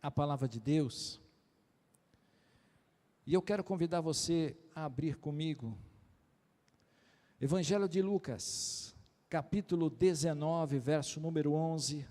A palavra de Deus, e eu quero convidar você a abrir comigo, Evangelho de Lucas, capítulo 19, verso número 11,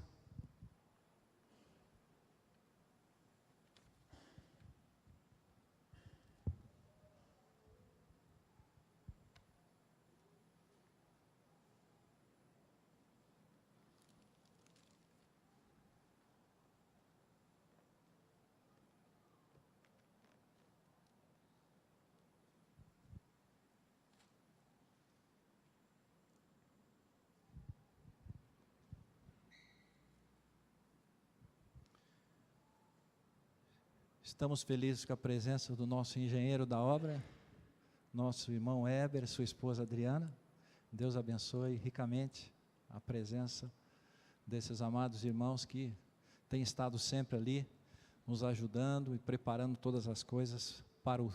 Estamos felizes com a presença do nosso engenheiro da obra, nosso irmão Heber, sua esposa Adriana. Deus abençoe ricamente a presença desses amados irmãos que têm estado sempre ali, nos ajudando e preparando todas as coisas para o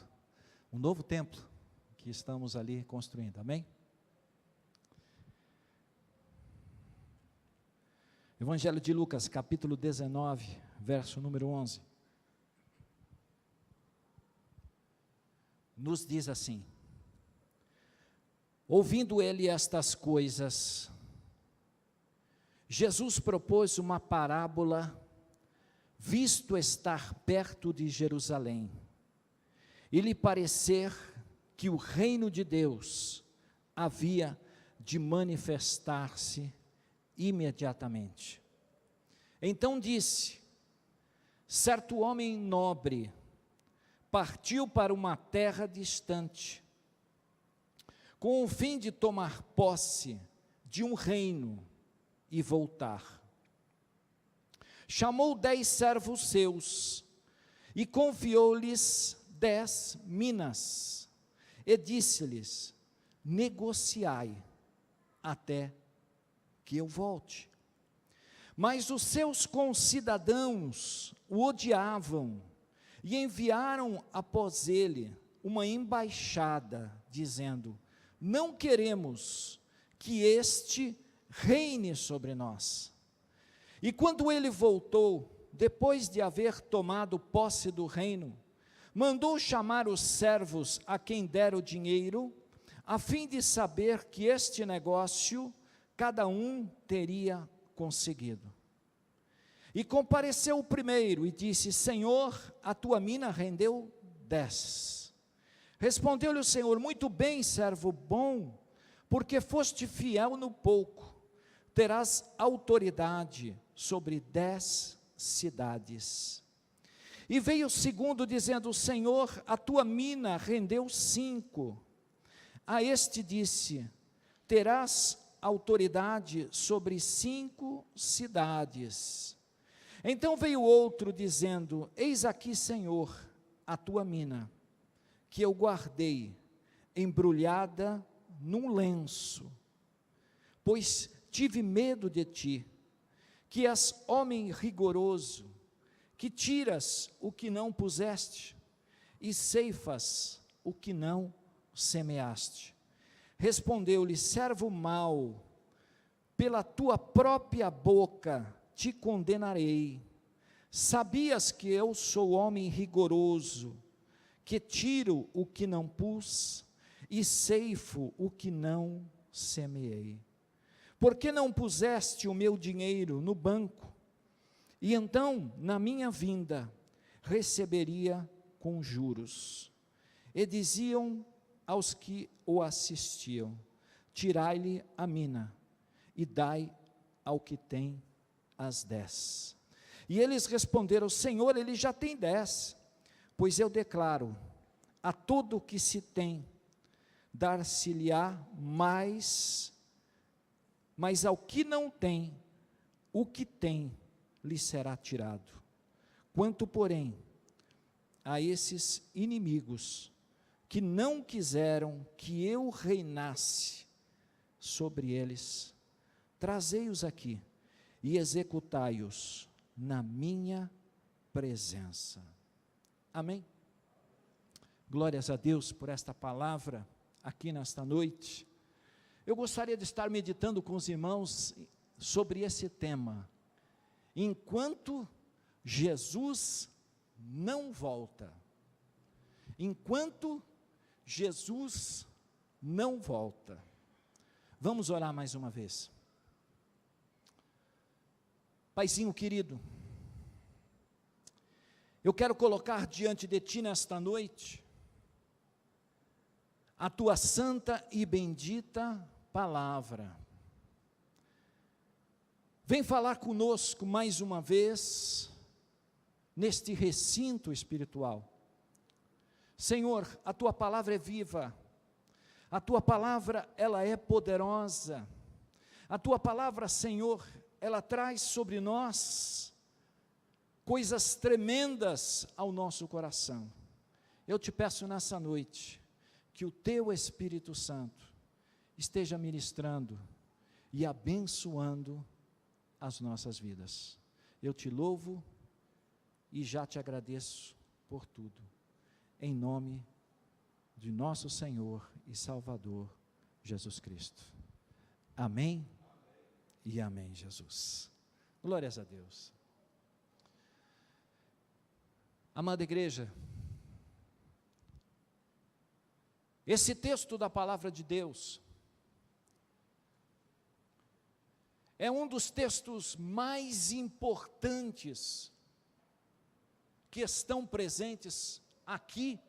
novo templo que estamos ali construindo, amém? Evangelho de Lucas, capítulo 19, verso número 11. Nos diz assim: ouvindo ele estas coisas, Jesus propôs uma parábola, visto estar perto de Jerusalém, e lhe parecer que o reino de Deus havia de manifestar-se imediatamente. Então disse: certo homem nobre partiu para uma terra distante, com o fim de tomar posse de um reino e voltar. Chamou 10 servos seus e confiou-lhes 10 minas, e disse-lhes: negociai até que eu volte. Mas os seus concidadãos o odiavam, e enviaram após ele uma embaixada, dizendo: não queremos que este reine sobre nós. E quando ele voltou, depois de haver tomado posse do reino, mandou chamar os servos a quem dera o dinheiro, a fim de saber que este negócio cada um teria conseguido. E compareceu o primeiro e disse: Senhor, a tua mina rendeu 10. Respondeu-lhe o Senhor: muito bem, servo bom, porque foste fiel no pouco, terás autoridade sobre 10 cidades. E veio o segundo dizendo: Senhor, a tua mina rendeu 5. A este disse: terás autoridade sobre 5 cidades. Então veio outro dizendo: eis aqui, Senhor, a tua mina, que eu guardei embrulhada num lenço, pois tive medo de ti, que és homem rigoroso, que tiras o que não puseste, e ceifas o que não semeaste. Respondeu-lhe: servo mau, pela tua própria boca te condenarei. Sabias que eu sou homem rigoroso, que tiro o que não pus, e ceifo o que não semeei. Por que não puseste o meu dinheiro no banco, e então, na minha vinda, receberia com juros? E diziam aos que o assistiam: tirai-lhe a mina, e dai ao que tem as 10. E eles responderam: Senhor, ele já tem 10. Pois eu declaro: a todo o que se tem, dar-se-lhe-á mais, mas ao que não tem, o que tem lhe será tirado. Quanto, porém, a esses inimigos, que não quiseram que eu reinasse sobre eles, trazei-os aqui, e executai-os na minha presença. Amém? Glórias a Deus por esta palavra aqui nesta noite. Eu gostaria de estar meditando com os irmãos sobre esse tema: enquanto Jesus não volta. Enquanto Jesus não volta. Vamos orar mais uma vez. Paizinho querido, eu quero colocar diante de Ti nesta noite a Tua santa e bendita palavra. Vem falar conosco mais uma vez, neste recinto espiritual. Senhor, a Tua palavra é viva, a Tua palavra, ela é poderosa, a Tua palavra, Senhor, ela traz sobre nós coisas tremendas ao nosso coração. Eu te peço nessa noite, que o Teu Espírito Santo esteja ministrando e abençoando as nossas vidas. Eu te louvo e já te agradeço por tudo, em nome de nosso Senhor e Salvador, Jesus Cristo. Amém e amém, Jesus. Glórias a Deus. Amada igreja, esse texto da palavra de Deus é um dos textos mais importantes que estão presentes aqui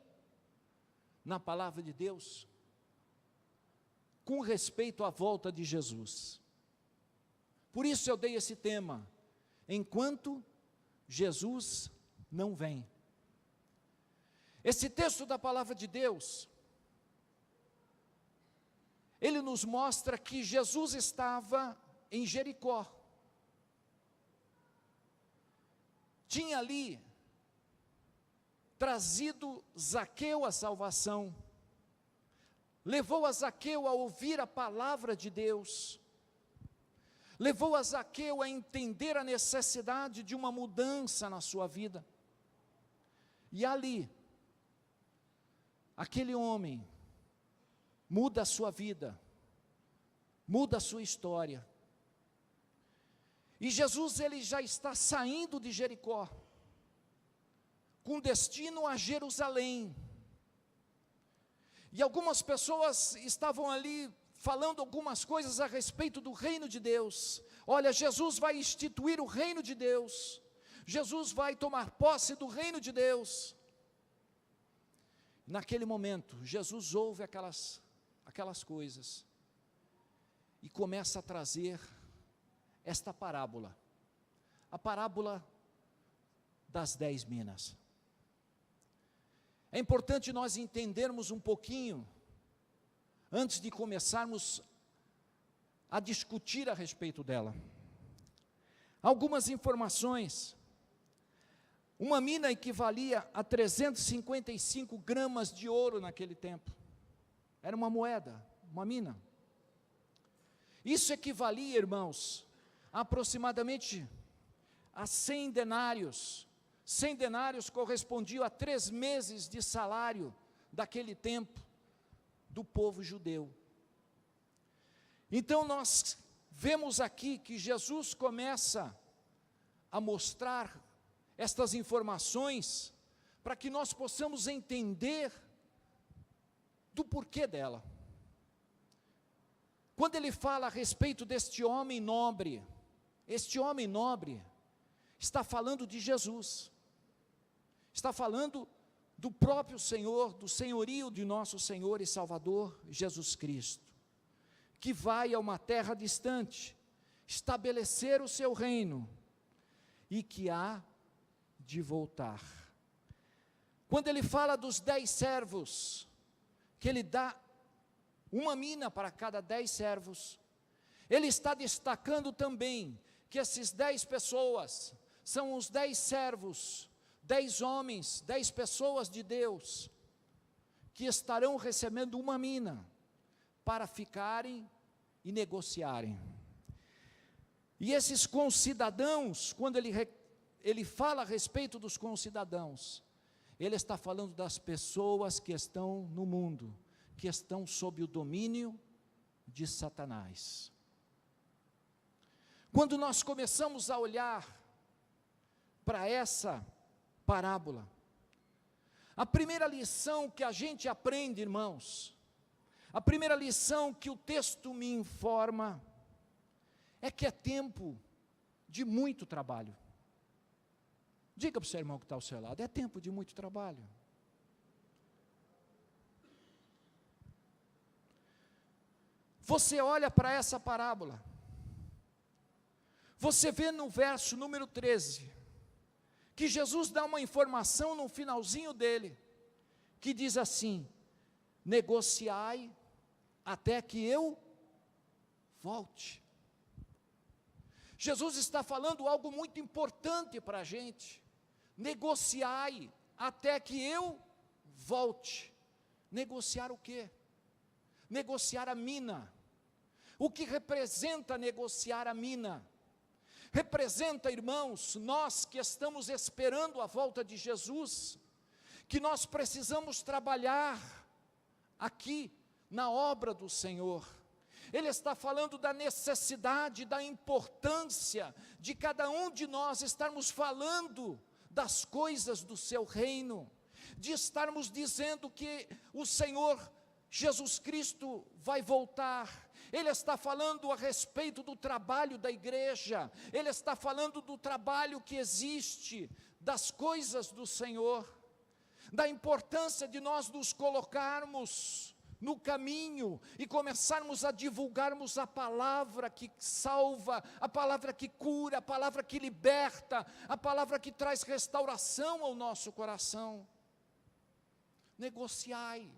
na palavra de Deus, com respeito à volta de Jesus. Por isso eu dei esse tema, enquanto Jesus não vem. Esse texto da palavra de Deus, ele nos mostra que Jesus estava em Jericó. Tinha ali trazido Zaqueu à salvação, levou a Zaqueu a ouvir a palavra de Deus, levou a Zaqueu a entender a necessidade de uma mudança na sua vida. E ali, aquele homem muda a sua vida, muda a sua história. E Jesus, ele já está saindo de Jericó, com destino a Jerusalém. E algumas pessoas estavam ali falando algumas coisas a respeito do reino de Deus. Olha, Jesus vai instituir o reino de Deus. Jesus vai tomar posse do reino de Deus. Naquele momento, Jesus ouve aquelas coisas e começa a trazer esta parábola, a parábola das 10 minas. É importante nós entendermos um pouquinho, antes de começarmos a discutir a respeito dela. Algumas informações. Uma mina equivalia a 355 gramas de ouro naquele tempo. Era uma moeda, uma mina. Isso equivalia, irmãos, aproximadamente a 100 denários. 100 denários correspondiam a 3 meses de salário daquele tempo do povo judeu. Então nós vemos aqui que Jesus começa a mostrar estas informações para que nós possamos entender do porquê dela. Quando ele fala a respeito deste homem nobre, este homem nobre está falando de Jesus, está falando do próprio Senhor, do senhorio de nosso Senhor e Salvador Jesus Cristo, que vai a uma terra distante, estabelecer o seu reino, e que há de voltar. Quando ele fala dos 10 servos, que ele dá uma mina para cada 10 servos, ele está destacando também que esses 10 pessoas são os 10 servos, 10 homens, 10 pessoas de Deus, que estarão recebendo uma mina, para ficarem e negociarem. E esses concidadãos, quando ele fala a respeito dos concidadãos, ele está falando das pessoas que estão no mundo, que estão sob o domínio de Satanás. Quando nós começamos a olhar para essa parábola. A primeira lição que a gente aprende, irmãos, a primeira lição que o texto me informa, é que é tempo de muito trabalho. Diga para o seu irmão que está ao seu lado, é tempo de muito trabalho. Você olha para essa parábola, você vê no verso número 13, que Jesus dá uma informação no finalzinho dele, que diz assim: negociai até que eu volte. Jesus está falando algo muito importante para a gente: negociai até que eu volte. Negociar o quê? Negociar a mina. O que representa negociar a mina? Representa, irmãos, nós que estamos esperando a volta de Jesus, que nós precisamos trabalhar aqui na obra do Senhor. Ele está falando da necessidade, da importância de cada um de nós estarmos falando das coisas do seu reino, de estarmos dizendo que o Senhor Jesus Cristo vai voltar. Ele está falando a respeito do trabalho da igreja, ele está falando do trabalho que existe, das coisas do Senhor, da importância de nós nos colocarmos no caminho e começarmos a divulgarmos a palavra que salva, a palavra que cura, a palavra que liberta, a palavra que traz restauração ao nosso coração. Negociai.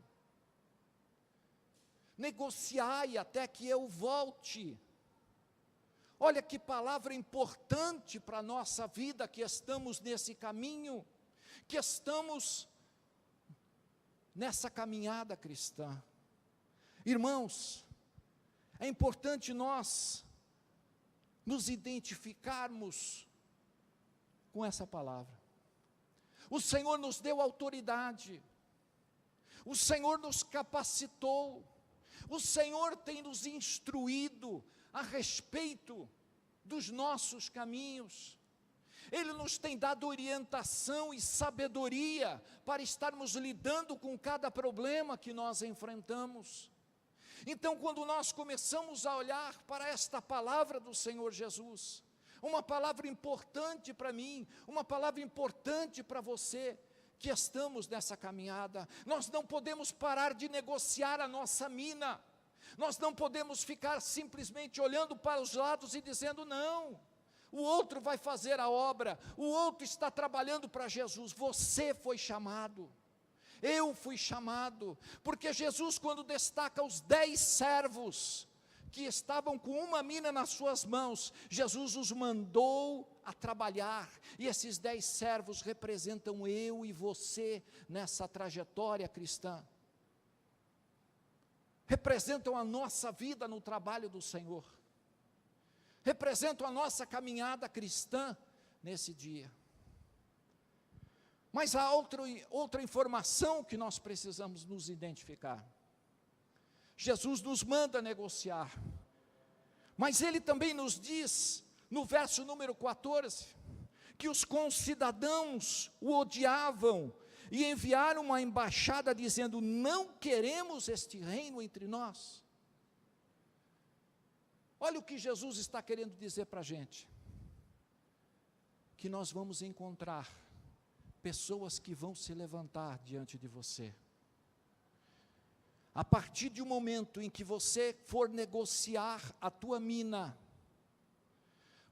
Negociai até que eu volte. Olha que palavra importante para a nossa vida, que estamos nesse caminho, que estamos nessa caminhada cristã. Irmãos, é importante nós nos identificarmos com essa palavra. O Senhor nos deu autoridade, o Senhor nos capacitou, o Senhor tem nos instruído a respeito dos nossos caminhos. Ele nos tem dado orientação e sabedoria para estarmos lidando com cada problema que nós enfrentamos. Então, quando nós começamos a olhar para esta palavra do Senhor Jesus, uma palavra importante para mim, uma palavra importante para você, que estamos nessa caminhada, nós não podemos parar de negociar a nossa mina, nós não podemos ficar simplesmente olhando para os lados e dizendo: não, o outro vai fazer a obra, o outro está trabalhando para Jesus. Você foi chamado, eu fui chamado, porque Jesus, quando destaca os 10 servos, que estavam com uma mina nas suas mãos, Jesus os mandou a trabalhar, e esses 10 servos representam eu e você nessa trajetória cristã, representam a nossa vida no trabalho do Senhor, representam a nossa caminhada cristã nesse dia. Mas há outra informação que nós precisamos nos identificar. Jesus nos manda negociar, mas Ele também nos diz, no verso número 14, que os concidadãos o odiavam e enviaram uma embaixada dizendo: não queremos este reino entre nós. Olha o que Jesus está querendo dizer para a gente, que nós vamos encontrar pessoas que vão se levantar diante de você. A partir de um momento em que você for negociar a tua mina,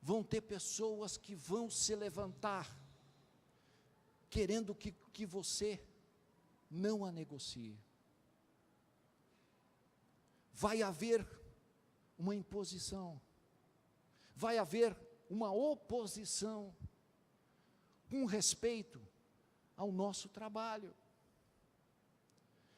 vão ter pessoas que vão se levantar, querendo que você não a negocie. Vai haver uma imposição, vai haver uma oposição, com respeito ao nosso trabalho.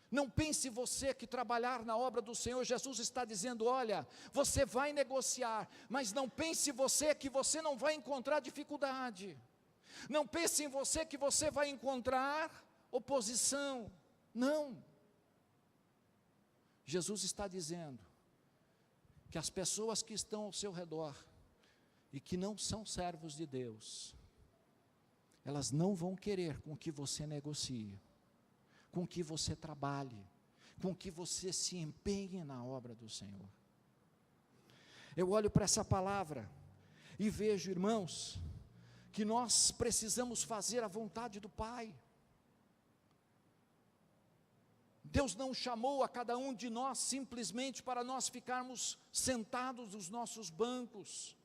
Não pense você que trabalhar na obra do Senhor, Jesus está dizendo: olha, você vai negociar, mas não pense você que você não vai encontrar dificuldade. Não pense em você que você vai encontrar oposição. Não. Jesus está dizendo que as pessoas que estão ao seu redor e que não são servos de Deus, elas não vão querer com que você negocie, com que você trabalhe, com que você se empenhe na obra do Senhor. Eu olho para essa palavra e vejo, irmãos, que nós precisamos fazer a vontade do Pai. Deus não chamou a cada um de nós simplesmente para nós ficarmos sentados nos nossos bancos.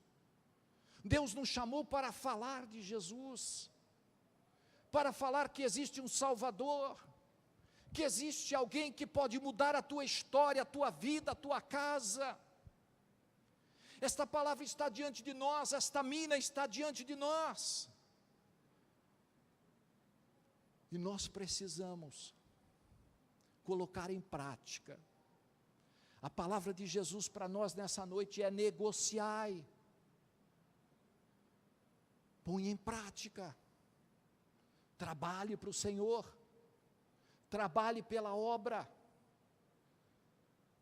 Deus nos chamou para falar de Jesus, para falar que existe um Salvador, que existe alguém que pode mudar a tua história, a tua vida, a tua casa. Esta palavra está diante de nós, esta mina está diante de nós. E nós precisamos colocar em prática. A palavra de Jesus para nós nessa noite é: negociai. Põe em prática. Trabalhe para o Senhor. Trabalhe pela obra.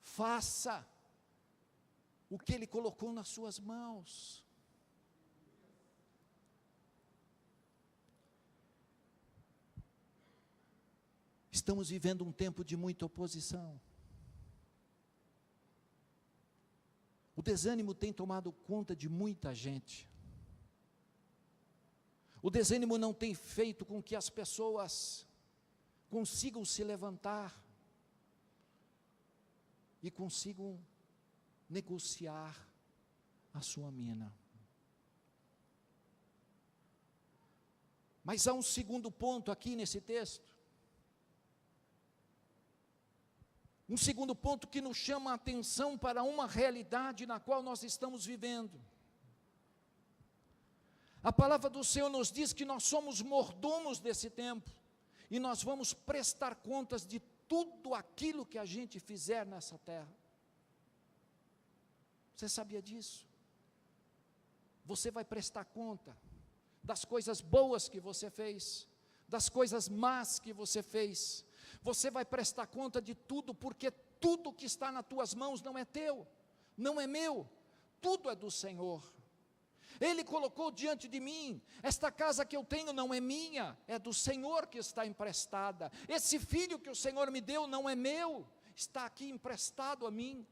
Faça o que Ele colocou nas suas mãos. Estamos vivendo um tempo de muita oposição. O desânimo tem tomado conta de muita gente. O desânimo não tem feito com que as pessoas consigam se levantar e consigam negociar a sua mina. Mas há um segundo ponto aqui nesse texto. Um segundo ponto que nos chama a atenção para uma realidade na qual nós estamos vivendo. A palavra do Senhor nos diz que nós somos mordomos desse tempo, e nós vamos prestar contas de tudo aquilo que a gente fizer nessa terra. Você sabia disso? Você vai prestar conta das coisas boas que você fez, das coisas más que você fez. Você vai prestar conta de tudo, porque tudo que está nas tuas mãos não é teu, não é meu, tudo é do Senhor. Ele colocou diante de mim: esta casa que eu tenho não é minha, é do Senhor que está emprestada. Esse filho que o Senhor me deu não é meu, está aqui emprestado a mim.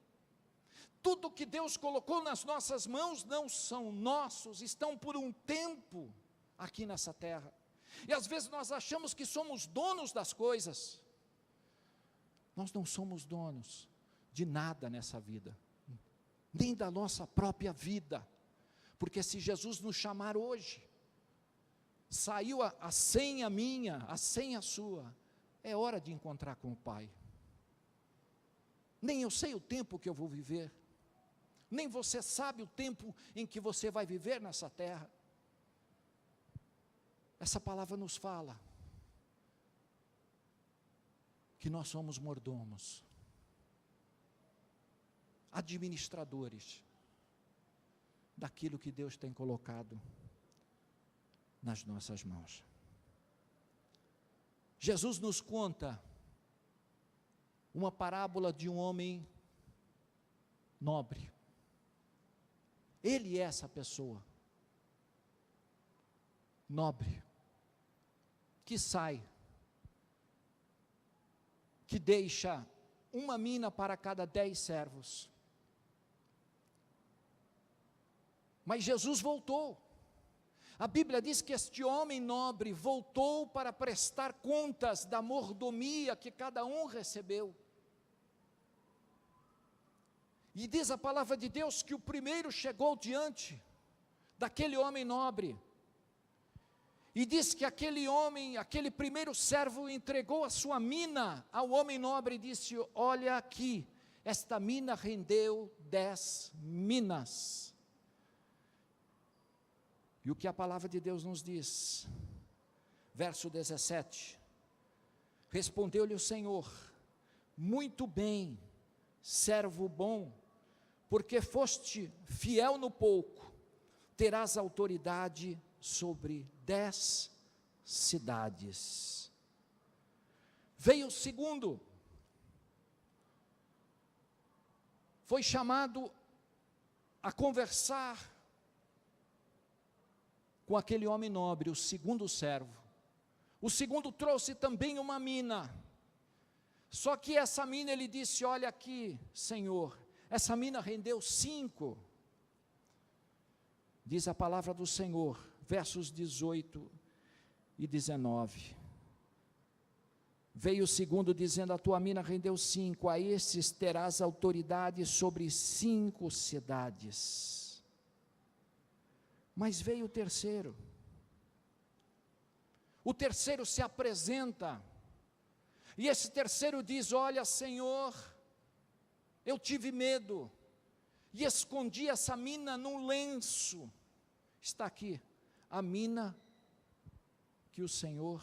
Tudo que Deus colocou nas nossas mãos não são nossos, estão por um tempo aqui nessa terra. E às vezes nós achamos que somos donos das coisas. Nós não somos donos de nada nessa vida, nem da nossa própria vida, porque se Jesus nos chamar hoje, saiu a senha minha, a senha sua, é hora de encontrar com o Pai. Nem eu sei o tempo que eu vou viver, nem você sabe o tempo em que você vai viver nessa terra. Essa palavra nos fala que nós somos mordomos, administradores daquilo que Deus tem colocado nas nossas mãos. Jesus nos conta uma parábola de um homem nobre. Ele é essa pessoa nobre, que sai, que deixa uma mina para cada 10 servos. Mas Jesus voltou. A Bíblia diz que este homem nobre voltou para prestar contas da mordomia que cada um recebeu. E diz a palavra de Deus que o primeiro chegou diante daquele homem nobre, e diz que aquele homem, aquele primeiro servo, entregou a sua mina ao homem nobre e disse: olha aqui, esta mina rendeu 10 minas. E o que a palavra de Deus nos diz? Verso 17: respondeu-lhe o Senhor: muito bem, servo bom, porque foste fiel no pouco, terás autoridade sobre 10 cidades. Veio o segundo, foi chamado a conversar com aquele homem nobre, o segundo servo. O segundo trouxe também uma mina. Só que essa mina, ele disse: olha aqui, Senhor, essa mina rendeu 5. Diz a palavra do Senhor, versos 18 e 19. Veio o segundo dizendo: a tua mina rendeu 5, a estes terás autoridade sobre 5 cidades. Mas veio o terceiro. O terceiro se apresenta, e esse terceiro diz: olha, Senhor, eu tive medo, e escondi essa mina num lenço. Está aqui, a mina que o Senhor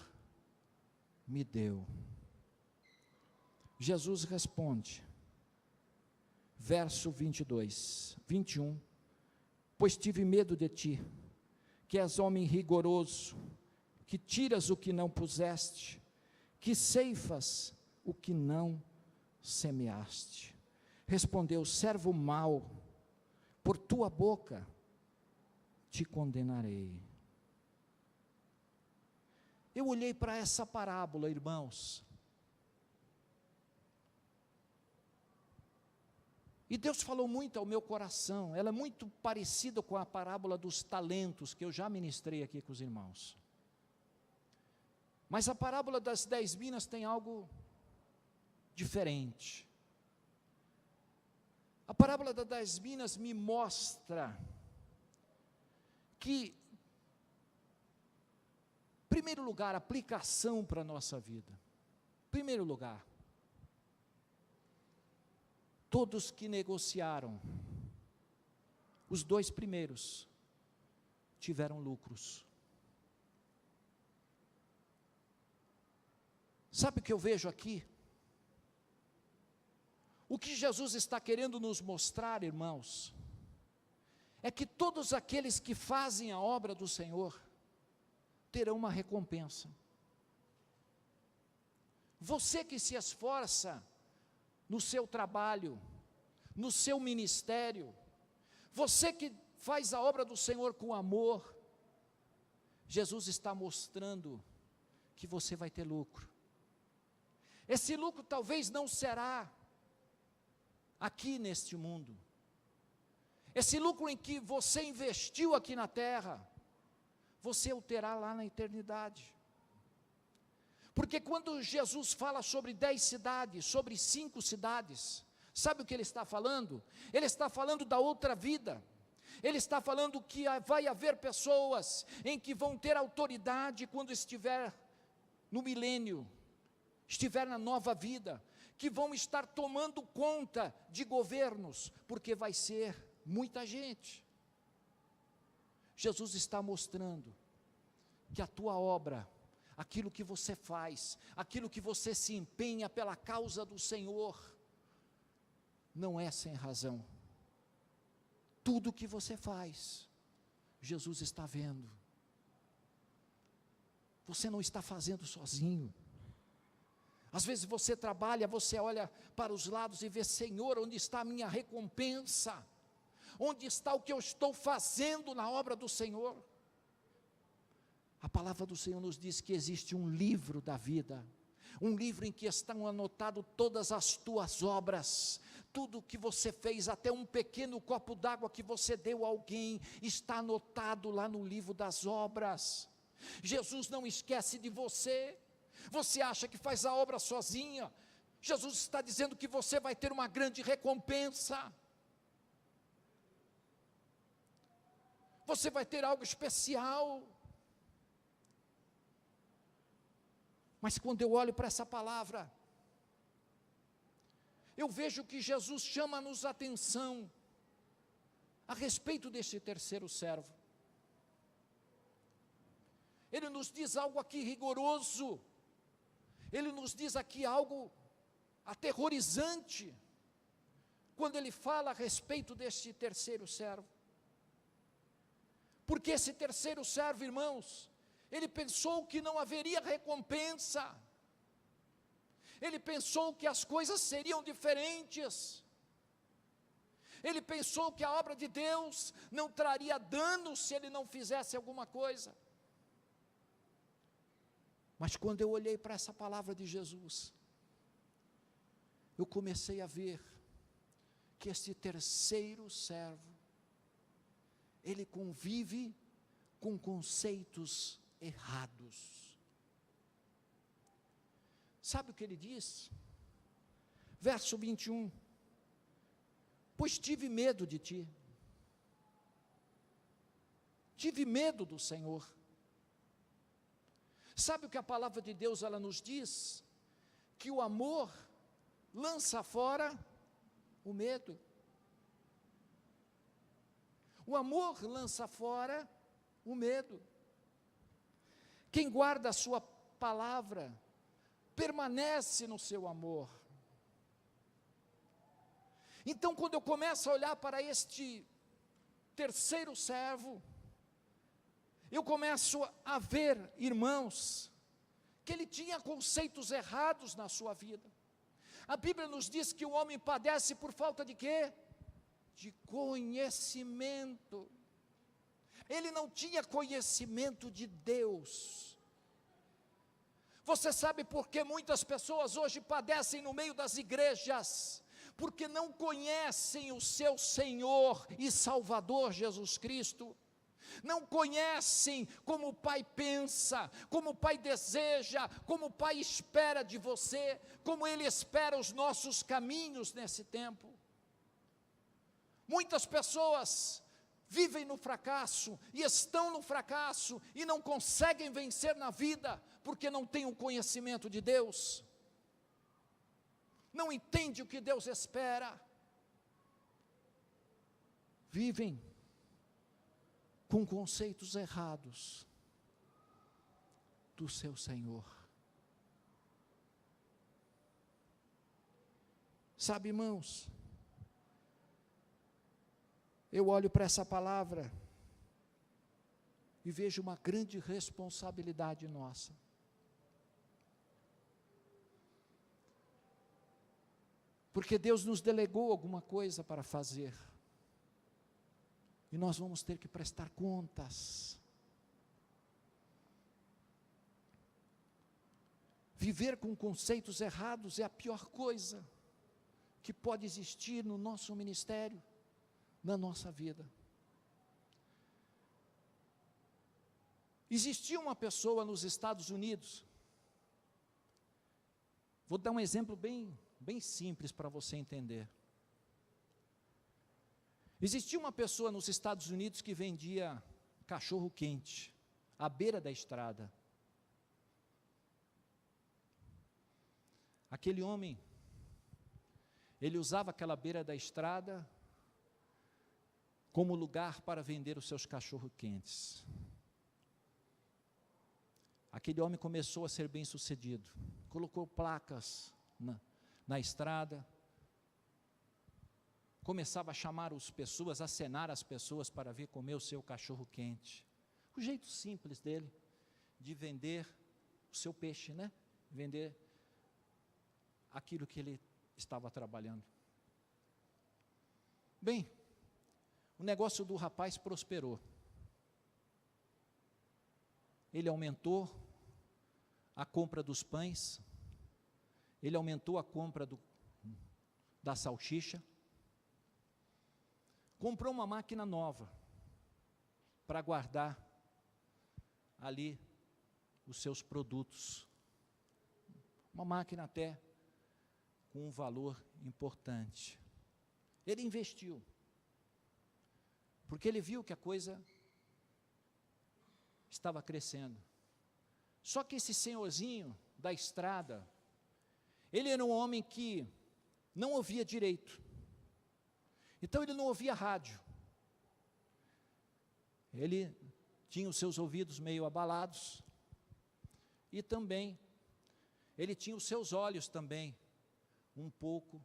me deu. Jesus responde, verso 21, pois tive medo de ti, que és homem rigoroso, que tiras o que não puseste, que ceifas o que não semeaste. Respondeu: servo mau, por tua boca te condenarei. Eu olhei para essa parábola, irmãos, e Deus falou muito ao meu coração. Ela é muito parecida com a parábola dos talentos, que eu já ministrei aqui com os irmãos. Mas a parábola das 10 minas tem algo diferente. A parábola das 10 minas me mostra que, em primeiro lugar, aplicação para a nossa vida. Em primeiro lugar, todos que negociaram, os 2 primeiros, tiveram lucros. Sabe o que eu vejo aqui? O que Jesus está querendo nos mostrar, irmãos, é que todos aqueles que fazem a obra do Senhor terão uma recompensa. Você que se esforça no seu trabalho, no seu ministério, você que faz a obra do Senhor com amor, Jesus está mostrando que você vai ter lucro. Esse lucro talvez não será aqui neste mundo. Esse lucro em que você investiu aqui na terra, você o terá lá na eternidade. Porque quando Jesus fala sobre 10 cidades, sobre 5 cidades, sabe o que ele está falando? Ele está falando da outra vida. Ele está falando que vai haver pessoas em que vão ter autoridade quando estiver no milênio, estiver na nova vida, que vão estar tomando conta de governos, porque vai ser muita gente. Jesus está mostrando que a tua obra, aquilo que você faz, aquilo que você se empenha pela causa do Senhor, não é sem razão. Tudo que você faz, Jesus está vendo. Você não está fazendo sozinho. Às vezes você trabalha, você olha para os lados e vê: Senhor, onde está a minha recompensa? Onde está o que eu estou fazendo na obra do Senhor? A palavra do Senhor nos diz que existe um livro da vida, um livro em que estão anotadas todas as tuas obras, tudo que você fez, até um pequeno copo d'água que você deu a alguém, está anotado lá no livro das obras. Jesus não esquece de você. Você acha que faz a obra sozinha? Jesus está dizendo que você vai ter uma grande recompensa. Você vai ter algo especial. Mas quando eu olho para essa palavra, eu vejo que Jesus chama-nos atenção a respeito deste terceiro servo. Ele nos diz algo aqui rigoroso. Ele nos diz aqui algo aterrorizante, quando ele fala a respeito deste terceiro servo. Porque esse terceiro servo, irmãos, ele pensou que não haveria recompensa. Ele pensou que as coisas seriam diferentes. Ele pensou que a obra de Deus não traria dano se ele não fizesse alguma coisa. Mas quando eu olhei para essa palavra de Jesus, eu comecei a ver que esse terceiro servo, ele convive com conceitos errados. Sabe o que ele diz? Verso 21. Pois tive medo de ti. Tive medo do Senhor. Sabe o que a palavra de Deus ela nos diz? Que o amor lança fora o medo. O amor lança fora o medo. Quem guarda a sua palavra, permanece no seu amor. Então, quando eu começo a olhar para este terceiro servo, eu começo a ver, irmãos, que ele tinha conceitos errados na sua vida. A Bíblia nos diz que o homem padece por falta de quê? De conhecimento. Ele não tinha conhecimento de Deus. Você sabe por que muitas pessoas hoje padecem no meio das igrejas? Porque não conhecem o seu Senhor e Salvador Jesus Cristo. Não conhecem como o Pai pensa, como o Pai deseja, como o Pai espera de você, como Ele espera os nossos caminhos nesse tempo. Muitas pessoas vivem no fracasso, e estão no fracasso, e não conseguem vencer na vida, porque não têm o conhecimento de Deus, não entendem o que Deus espera, vivem com conceitos errados do seu Senhor. Sabe, irmãos, eu olho para essa palavra e vejo uma grande responsabilidade nossa. Porque Deus nos delegou alguma coisa para fazer. E nós vamos ter que prestar contas. Viver com conceitos errados é a pior coisa que pode existir no nosso ministério, na nossa vida. Existia uma pessoa nos Estados Unidos, vou dar um exemplo bem simples para você entender. Existia uma pessoa nos Estados Unidos que vendia cachorro quente, à beira da estrada. Aquele homem, ele usava aquela beira da estrada como lugar para vender os seus cachorros quentes. Aquele homem começou a ser bem sucedido, colocou placas na estrada, começava a chamar as pessoas, acenar as pessoas para vir comer o seu cachorro quente. O jeito simples dele, de vender o seu peixe, né? Vender aquilo que ele estava trabalhando. Bem, o negócio do rapaz prosperou. Ele aumentou a compra dos pães, ele aumentou a compra da salsicha, comprou uma máquina nova para guardar ali os seus produtos, uma máquina até com um valor importante. Ele investiu, porque ele viu que a coisa estava crescendo. Só que esse senhorzinho da estrada, ele era um homem que não ouvia direito. Então ele não ouvia rádio. Ele tinha os seus ouvidos meio abalados. E também, ele tinha os seus olhos também um pouco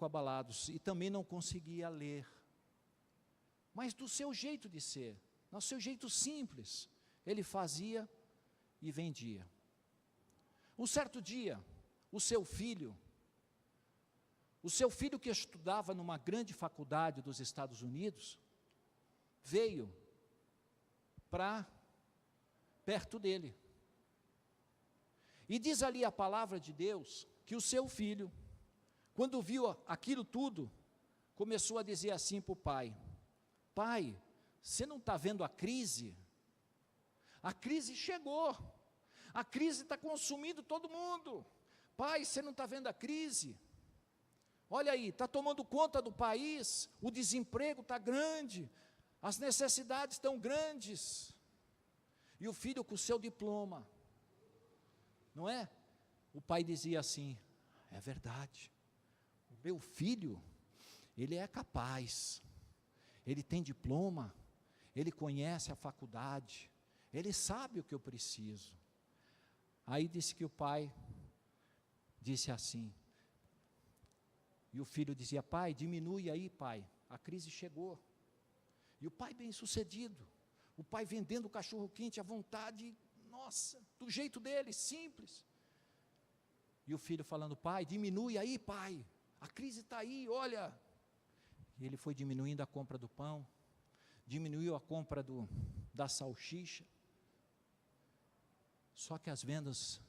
abalados. E também não conseguia ler. Mas do seu jeito de ser, no seu jeito simples, ele fazia e vendia. Um certo dia, o seu filho O seu filho, que estudava numa grande faculdade dos Estados Unidos, veio para perto dele. E diz ali a palavra de Deus, que o seu filho, quando viu aquilo tudo, começou a dizer assim para o pai: pai, você não está vendo a crise? A crise chegou, a crise está consumindo todo mundo. Pai, você não está vendo a crise? Olha aí, está tomando conta do país, o desemprego está grande, as necessidades estão grandes. E o filho com o seu diploma, não é? O pai dizia assim: é verdade, o meu filho, ele é capaz, ele tem diploma, ele conhece a faculdade, ele sabe o que eu preciso. Aí disse que o pai disse assim, e o filho dizia: pai, diminui aí, pai, a crise chegou. E o pai bem sucedido, o pai vendendo o cachorro quente à vontade, nossa, do jeito dele, simples. E o filho falando: pai, diminui aí, pai, a crise está aí, olha. E ele foi diminuindo a compra do pão, diminuiu a compra da salsicha. Só que as vendas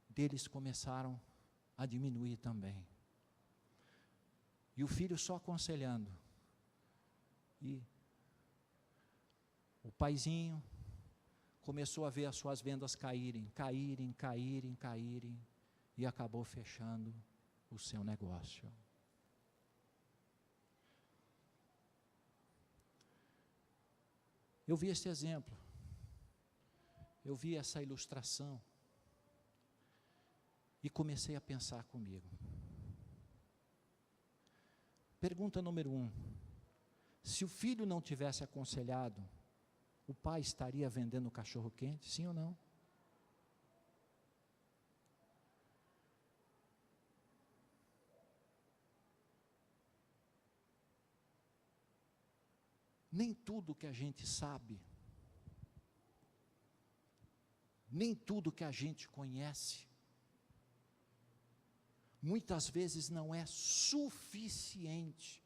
deles começaram a diminuir também. E o filho só aconselhando. E o paizinho começou a ver as suas vendas caírem, e acabou fechando o seu negócio. Eu vi este exemplo, eu vi essa ilustração, e comecei a pensar comigo. Pergunta número 1, se o filho não tivesse aconselhado, o pai estaria vendendo cachorro quente, sim ou não? Nem tudo que a gente sabe, nem tudo que a gente conhece, muitas vezes não é suficiente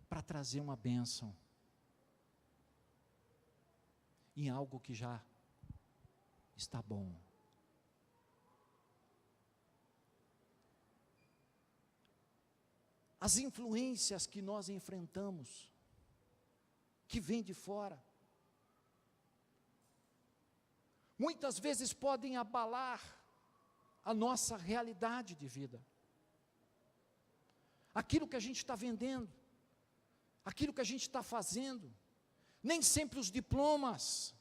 para trazer uma bênção em algo que já está bom. As influências que nós enfrentamos, que vêm de fora, muitas vezes podem abalar a nossa realidade de vida. Aquilo que a gente está vendendo, aquilo que a gente está fazendo, nem sempre os diplomas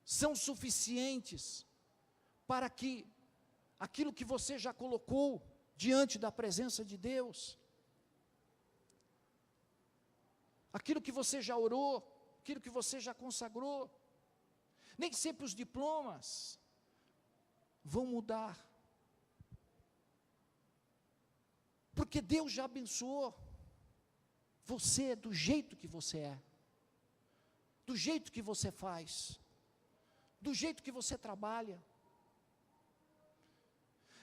são suficientes para que aquilo que você já colocou diante da presença de Deus, aquilo que você já orou, aquilo que você já consagrou, nem sempre os diplomas vão mudar, porque Deus já abençoou você do jeito que você é, do jeito que você faz, do jeito que você trabalha.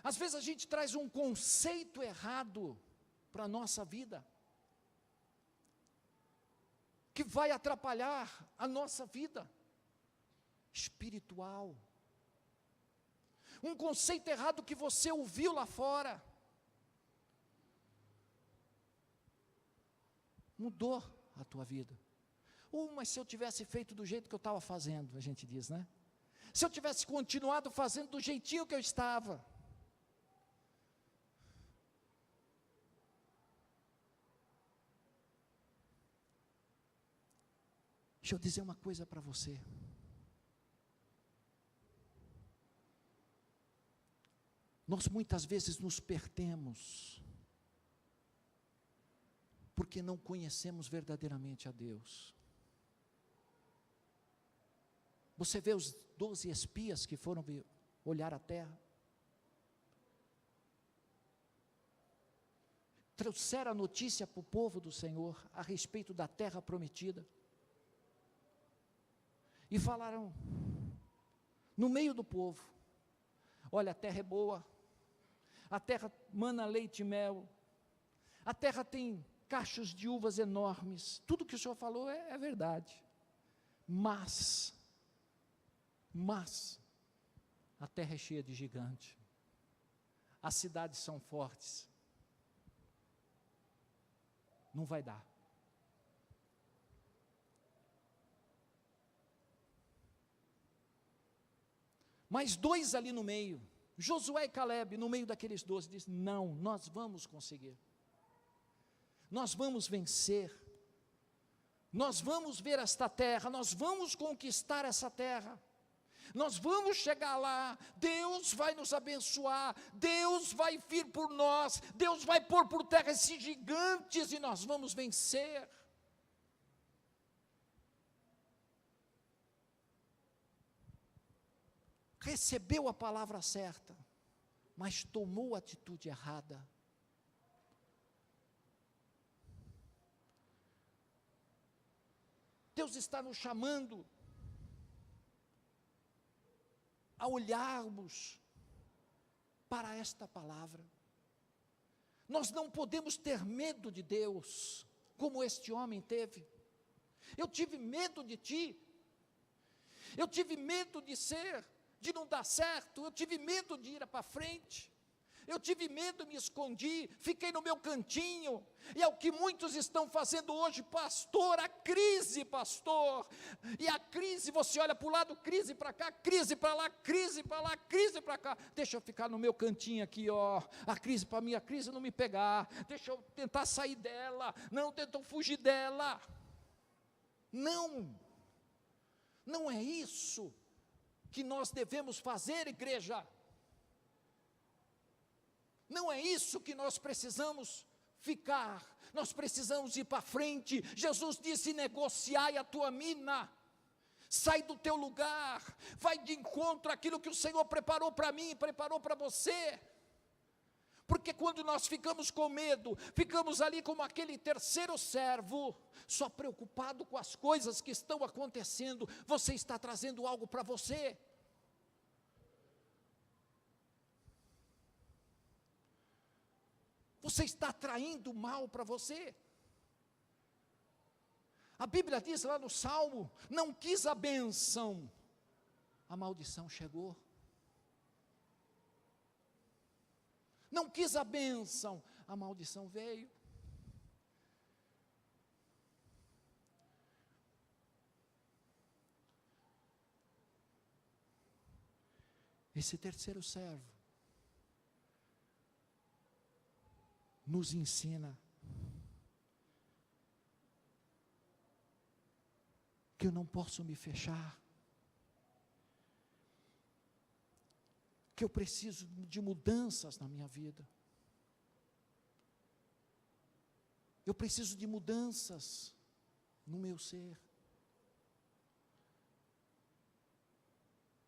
Às vezes a gente traz um conceito errado para a nossa vida, que vai atrapalhar a nossa vida espiritual. Um conceito errado que você ouviu lá fora, mudou a tua vida. Mas se eu tivesse feito do jeito que eu estava fazendo, a gente diz, né? Se eu tivesse continuado fazendo do jeitinho que eu estava. Deixa eu dizer uma coisa para você. Nós muitas vezes nos perdemos, porque não conhecemos verdadeiramente a Deus. Você vê os 12 espias que foram olhar a terra, trouxeram a notícia para o povo do Senhor, a respeito da terra prometida, e falaram, no meio do povo: Olha, a terra é boa, a terra mana leite e mel, a terra tem cachos de uvas enormes, tudo que o Senhor falou é verdade, mas, a terra é cheia de gigante, as cidades são fortes, não vai dar. Mas 2 ali no meio, Josué e Caleb, no meio daqueles 12, diz: não, nós vamos conseguir, nós vamos vencer, nós vamos ver esta terra, nós vamos conquistar essa terra, nós vamos chegar lá, Deus vai nos abençoar, Deus vai vir por nós, Deus vai pôr por terra esses gigantes e nós vamos vencer. Recebeu a palavra certa, mas tomou a atitude errada. Deus está nos chamando a olharmos para esta palavra. Nós não podemos ter medo de Deus, como este homem teve. Eu tive medo de ti, eu tive medo de não dar certo, eu tive medo de ir para frente, eu tive medo, me escondi, fiquei no meu cantinho, e é o que muitos estão fazendo hoje, pastor, a crise, pastor, e a crise, você olha para o lado, crise para cá, crise para lá, crise para lá, crise para cá, deixa eu ficar no meu cantinho aqui, ó, a crise para mim, a crise não me pegar, deixa eu tentar sair dela, não tentam fugir dela, não é isso que nós devemos fazer, igreja, não é isso que nós precisamos ficar, nós precisamos ir para frente. Jesus disse: negociai a tua mina, sai do teu lugar, vai de encontro àquilo que o Senhor preparou para mim, preparou para você, porque quando nós ficamos com medo, ficamos ali como aquele terceiro servo, só preocupado com as coisas que estão acontecendo. Você está trazendo algo para você? Você está atraindo mal para você? A Bíblia diz lá no Salmo: não quis a bênção, a maldição chegou. Não quis a bênção, a maldição veio. Esse terceiro servo nos ensina que eu não posso me fechar, que eu preciso de mudanças na minha vida, eu preciso de mudanças no meu ser.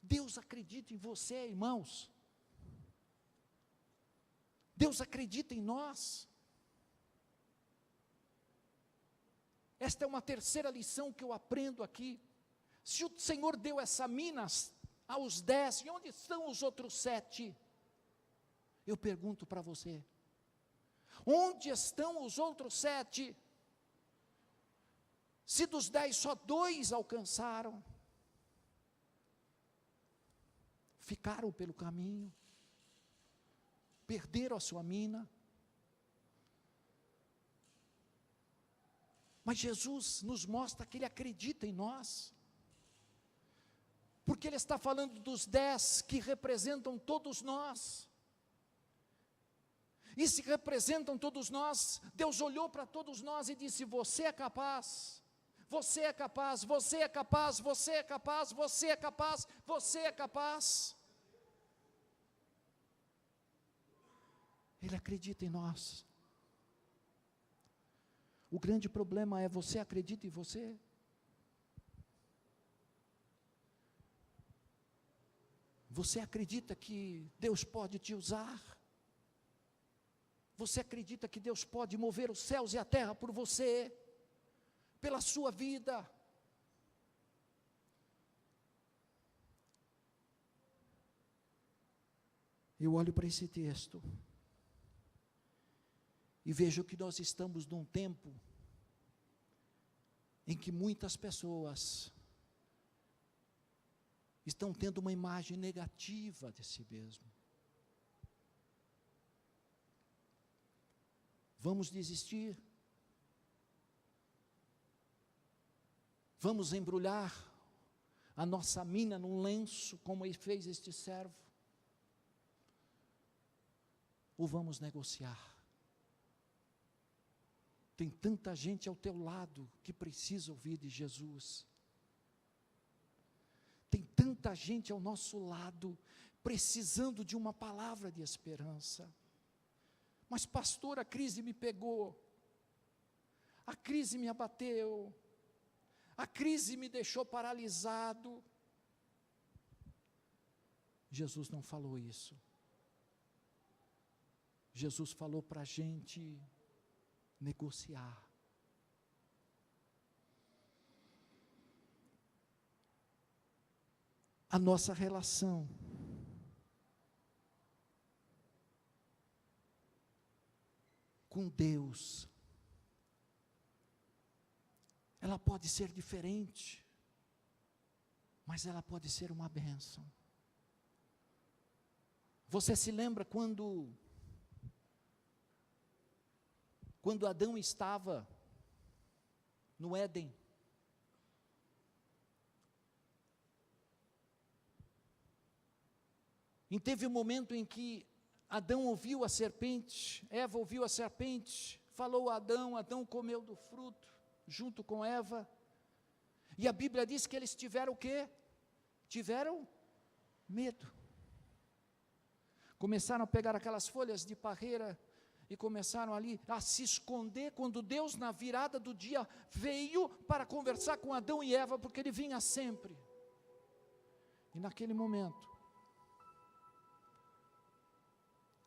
Deus acredita em você, irmãos. Deus acredita em nós. Esta é uma terceira lição que eu aprendo aqui. Se o Senhor deu essa mina aos 10, e onde estão os outros 7? Eu pergunto para você, onde estão os outros 7? Se dos 10 só 2 alcançaram, ficaram pelo caminho, perderam a sua mina. Mas Jesus nos mostra que Ele acredita em nós, porque Ele está falando dos 10 que representam todos nós, e se representam todos nós, Deus olhou para todos nós e disse: você é capaz, você é capaz, você é capaz, você é capaz, você é capaz, você é capaz. Ele acredita em nós. O grande problema é: você acredita em você? Você acredita que Deus pode te usar? Você acredita que Deus pode mover os céus e a terra por você, pela sua vida? Eu olho para esse texto e vejo que nós estamos num tempo em que muitas pessoas estão tendo uma imagem negativa de si mesmo. Vamos desistir? Vamos embrulhar a nossa mina num lenço, como ele fez este servo? Ou vamos negociar? Tem tanta gente ao teu lado que precisa ouvir de Jesus. Tem tanta gente ao nosso lado precisando de uma palavra de esperança. Mas pastor, a crise me pegou, a crise me abateu, a crise me deixou paralisado. Jesus não falou isso. Jesus falou para a gente negociar. A nossa relação com Deus, ela pode ser diferente, mas ela pode ser uma bênção. Você se lembra quando Adão estava no Éden? E teve um momento em que Adão ouviu a serpente, Eva ouviu a serpente, falou a Adão, Adão comeu do fruto, junto com Eva, e a Bíblia diz que eles tiveram o quê? Tiveram medo. Começaram a pegar aquelas folhas de parreira, e começaram ali a se esconder, quando Deus na virada do dia veio para conversar com Adão e Eva, porque Ele vinha sempre. E naquele momento,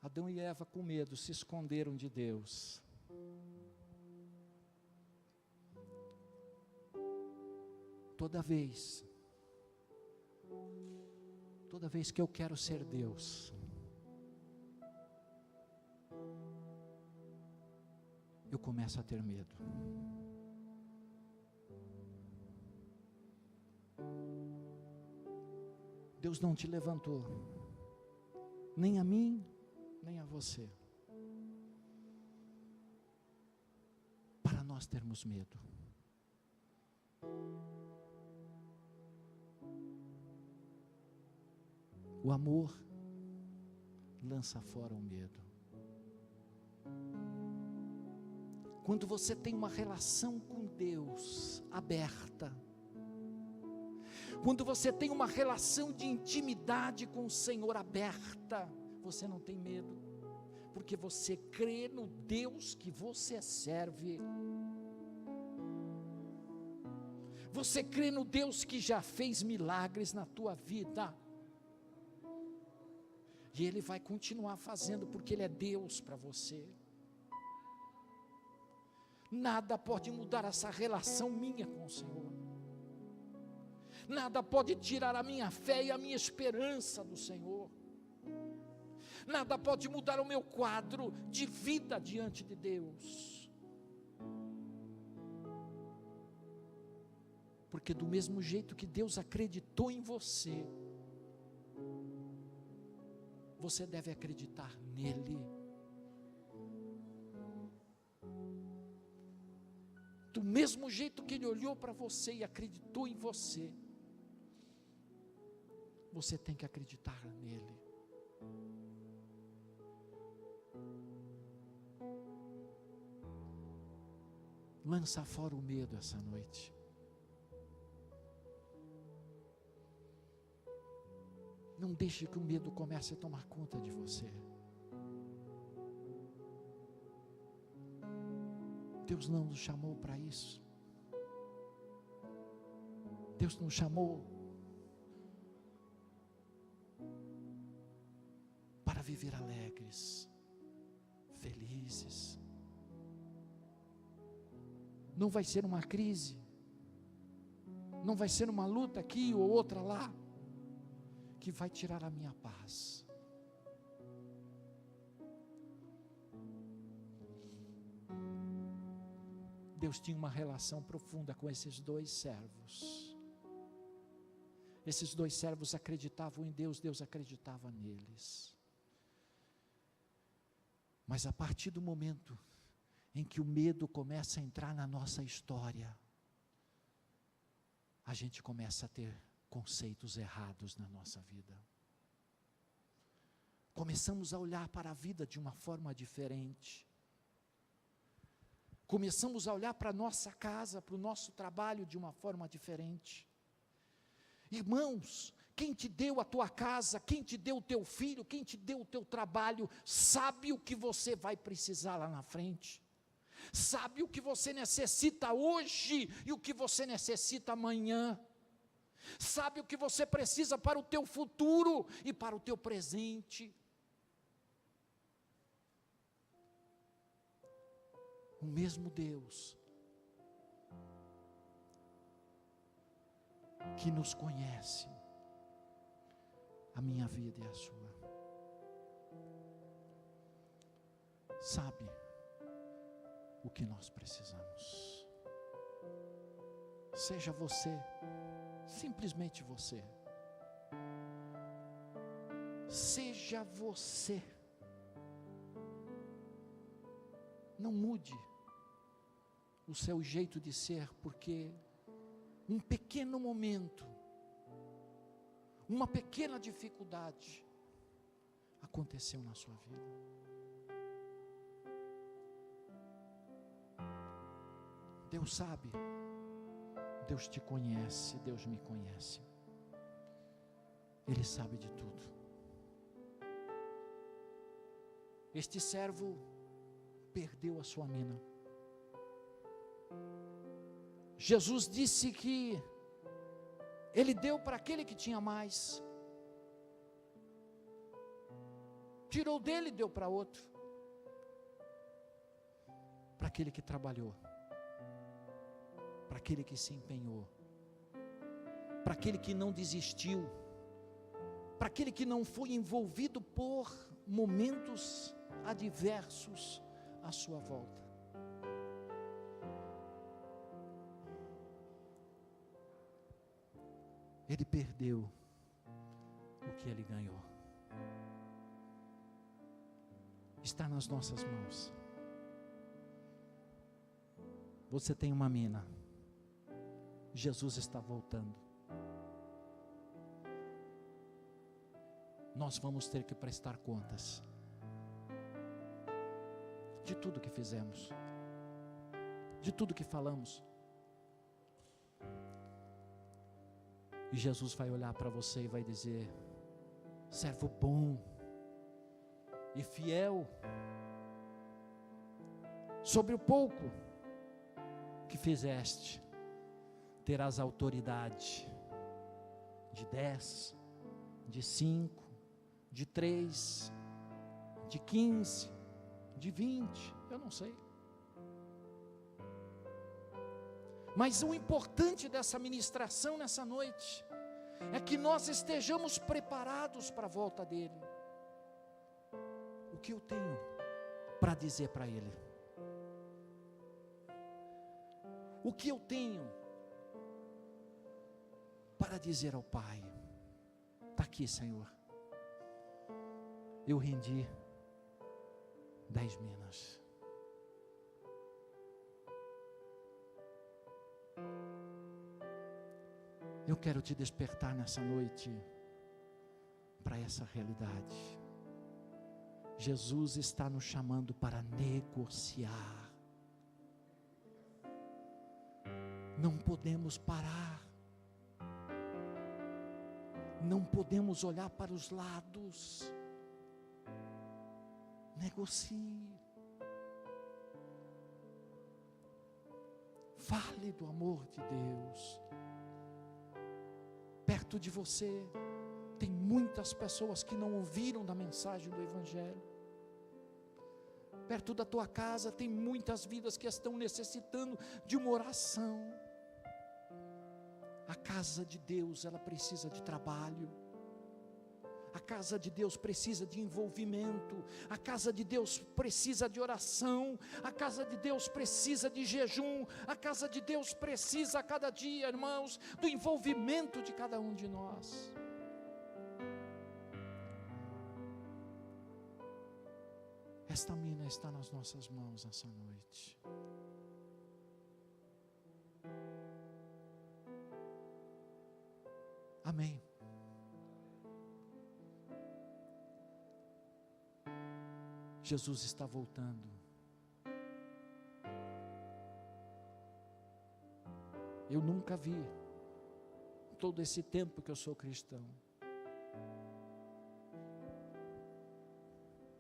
Adão e Eva com medo se esconderam de Deus. Toda vez que eu quero ser Deus, eu começo a ter medo. Deus não te levantou, nem a mim, nem a você, para nós termos medo. O amor lança fora o medo. Quando você tem uma relação com Deus aberta, quando você tem uma relação de intimidade com o Senhor aberta, você não tem medo, porque você crê no Deus que você serve. Você crê no Deus que já fez milagres na tua vida, e Ele vai continuar fazendo, porque Ele é Deus para você. Nada pode mudar essa relação minha com o Senhor, nada pode tirar a minha fé e a minha esperança do Senhor, nada pode mudar o meu quadro de vida diante de Deus, porque do mesmo jeito que Deus acreditou em você, você deve acreditar nele. Do mesmo jeito que Ele olhou para você e acreditou em você, você tem que acreditar nele. Lança fora o medo essa noite. Não deixe que o medo comece a tomar conta de você. Deus não nos chamou para isso. Deus nos chamou para viver alegres, felizes. Não vai ser uma crise, não vai ser uma luta aqui ou outra lá, que vai tirar a minha paz. Deus tinha uma relação profunda com esses dois servos. Esses dois servos acreditavam em Deus, Deus acreditava neles. Mas a partir do momento em que o medo começa a entrar na nossa história, a gente começa a ter conceitos errados na nossa vida. Começamos a olhar para a vida de uma forma diferente. Começamos a olhar para a nossa casa, para o nosso trabalho de uma forma diferente. Irmãos, quem te deu a tua casa, quem te deu o teu filho, quem te deu o teu trabalho, sabe o que você vai precisar lá na frente. Sabe o que você necessita hoje e o que você necessita amanhã. Sabe o que você precisa para o teu futuro e para o teu presente. O mesmo Deus que nos conhece, a minha vida e a sua, sabe o que nós precisamos. Seja você, simplesmente você, seja você, não mude o seu jeito de ser, porque um pequeno momento, uma pequena dificuldade aconteceu na sua vida. Deus sabe, Deus te conhece, Deus me conhece, Ele sabe de tudo. Este servo perdeu a sua mina. Jesus disse que Ele deu para aquele que tinha mais, tirou dele e deu para outro, para aquele que trabalhou, para aquele que se empenhou, para aquele que não desistiu, para aquele que não foi envolvido por momentos adversos à sua volta. Ele perdeu o que ele ganhou. Está nas nossas mãos. Você tem uma mina. Jesus está voltando. Nós vamos ter que prestar contas de tudo que fizemos, de tudo que falamos. E Jesus vai olhar para você e vai dizer: servo bom e fiel, sobre o pouco que fizeste, terás autoridade de 10, de 5, de 3, de 15, de 20, eu não sei. Mas o importante dessa ministração nessa noite é que nós estejamos preparados para a volta dele. O que eu tenho para dizer para ele? O que eu tenho para dizer ao Pai? Está aqui, Senhor. Eu rendi 10 minas. Eu quero te despertar nessa noite para essa realidade. Jesus está nos chamando para negociar. Não podemos parar. Não podemos olhar para os lados. Negocie. Fale do amor de Deus. Perto de você tem muitas pessoas que não ouviram da mensagem do Evangelho. Perto da tua casa tem muitas vidas que estão necessitando de uma oração. A casa de Deus, ela precisa de trabalho. A casa de Deus precisa de envolvimento, a casa de Deus precisa de oração, a casa de Deus precisa de jejum, a casa de Deus precisa a cada dia, irmãos, do envolvimento de cada um de nós. Esta mina está nas nossas mãos essa noite. Amém. Jesus está voltando. Eu nunca vi, todo esse tempo que eu sou cristão,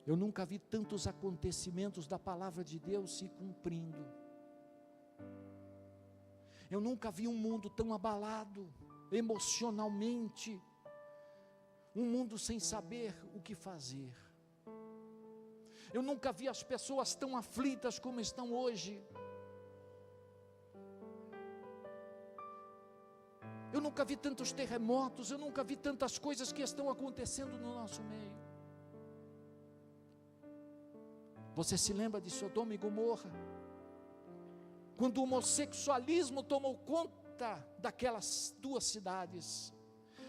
eu nunca vi tantos acontecimentos da palavra de Deus se cumprindo. Eu nunca vi um mundo tão abalado emocionalmente, um mundo sem saber o que fazer. Eu nunca vi as pessoas tão aflitas como estão hoje. Eu nunca vi tantos terremotos, eu nunca vi tantas coisas que estão acontecendo no nosso meio. Você se lembra de Sodoma e Gomorra? Quando o homossexualismo tomou conta daquelas duas cidades,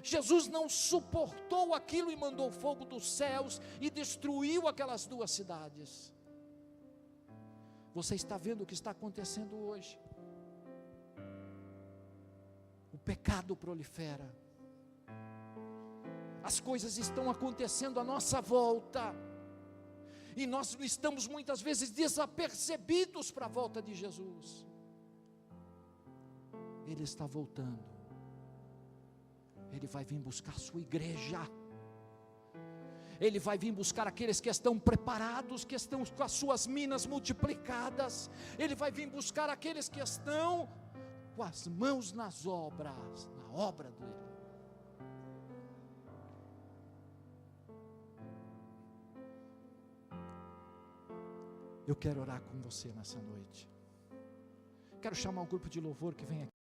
Jesus não suportou aquilo e mandou fogo dos céus e destruiu aquelas duas cidades. Você está vendo o que está acontecendo hoje? O pecado prolifera, as coisas estão acontecendo à nossa volta, e nós estamos muitas vezes desapercebidos para a volta de Jesus. Ele está voltando. Ele vai vir buscar a sua igreja. Ele vai vir buscar aqueles que estão preparados, que estão com as suas minas multiplicadas. Ele vai vir buscar aqueles que estão com as mãos nas obras, na obra dele. Eu quero orar com você nessa noite. Quero chamar o grupo de louvor que vem aqui.